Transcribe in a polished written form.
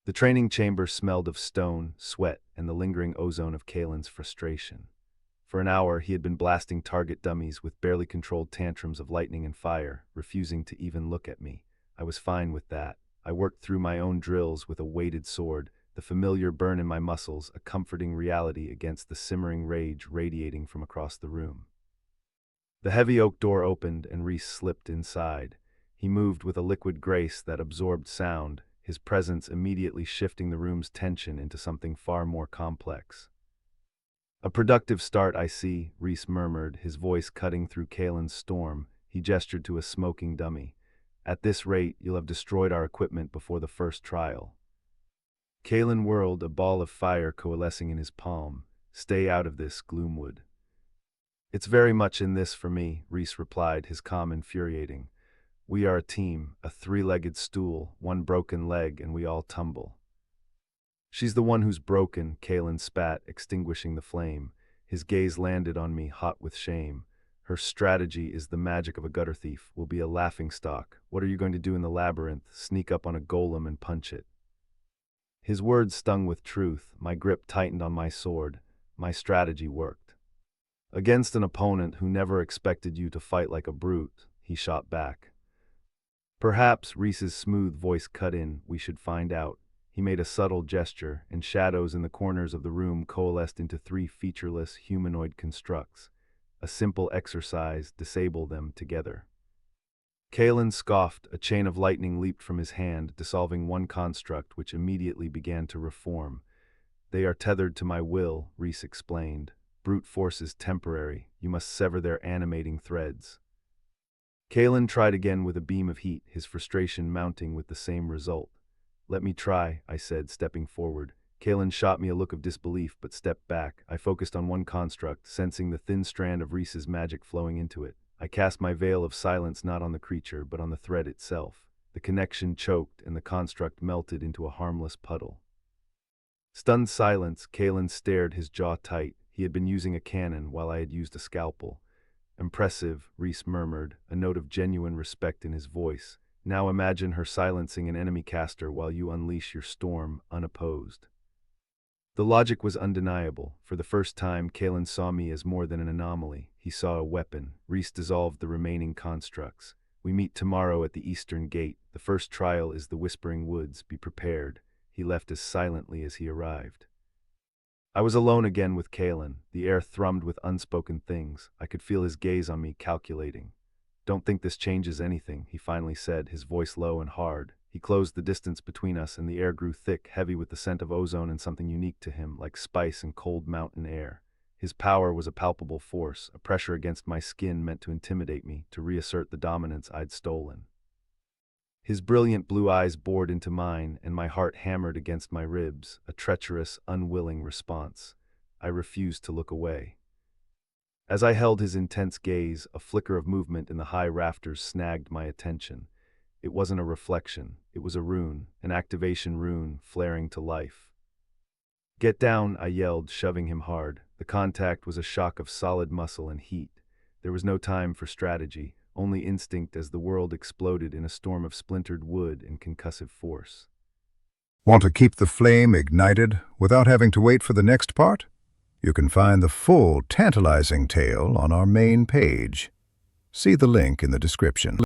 The training chamber smelled of stone, sweat, and the lingering ozone of Kalen's frustration. For an hour, he had been blasting target dummies with barely controlled tantrums of lightning and fire, refusing to even look at me. I was fine with that. I worked through my own drills with a weighted sword, the familiar burn in my muscles, a comforting reality against the simmering rage radiating from across the room. The heavy oak door opened and Reese slipped inside. He moved with a liquid grace that absorbed sound, his presence immediately shifting the room's tension into something far more complex. "A productive start, I see," Reese murmured, his voice cutting through Kalen's storm. He gestured to a smoking dummy. "At this rate, you'll have destroyed our equipment before the first trial." Kalen whirled, a ball of fire coalescing in his palm. "Stay out of this, Gloomwood." "It's very much in this for me," Reese replied, his calm infuriating. "We are a team, a three-legged stool, one broken leg, and we all tumble." "She's the one who's broken," Kalen spat, extinguishing the flame. His gaze landed on me, hot with shame. "Her strategy is the magic of a gutter thief, will be a laughingstock. What are you going to do in the labyrinth? Sneak up on a golem and punch it?" His words stung with truth. My grip tightened on my sword. My strategy worked. "Against an opponent who never expected you to fight like a brute," he shot back. "Perhaps," Reese's smooth voice cut in, "we should find out." He made a subtle gesture, and shadows in the corners of the room coalesced into three featureless, humanoid constructs. A simple exercise, disable them together. Kalen scoffed, a chain of lightning leaped from his hand, dissolving one construct which immediately began to reform. "They are tethered to my will," Reese explained. "Brute force is temporary. You must sever their animating threads." Kalen tried again with a beam of heat, his frustration mounting with the same result. "Let me try," I said, stepping forward. Kalen shot me a look of disbelief, but stepped back. I focused on one construct, sensing the thin strand of Reese's magic flowing into it. I cast my veil of silence not on the creature, but on the thread itself. The connection choked, and the construct melted into a harmless puddle. Stunned silence, Kalen stared, his jaw tight. He had been using a cannon, while I had used a scalpel. "Impressive," Reese murmured, a note of genuine respect in his voice. "Now imagine her silencing an enemy caster while you unleash your storm, unopposed." The logic was undeniable. For the first time, Kalen saw me as more than an anomaly. He saw a weapon. Reese dissolved the remaining constructs. "We meet tomorrow at the eastern gate. The first trial is the Whispering Woods. Be prepared." He left as silently as he arrived. I was alone again with Kalen. The air thrummed with unspoken things. I could feel his gaze on me, calculating. "Don't think this changes anything," he finally said, his voice low and hard. He closed the distance between us, and the air grew thick, heavy with the scent of ozone and something unique to him, like spice and cold mountain air. His power was a palpable force, a pressure against my skin meant to intimidate me, to reassert the dominance I'd stolen. His brilliant blue eyes bored into mine, and my heart hammered against my ribs, a treacherous, unwilling response. I refused to look away. As I held his intense gaze, a flicker of movement in the high rafters snagged my attention. It wasn't a reflection, it was a rune, an activation rune, flaring to life. "Get down," I yelled, shoving him hard. The contact was a shock of solid muscle and heat. There was no time for strategy, only instinct as the world exploded in a storm of splintered wood and concussive force. Want to keep the flame ignited without having to wait for the next part? You can find the full, tantalizing tale on our main page. See the link in the description.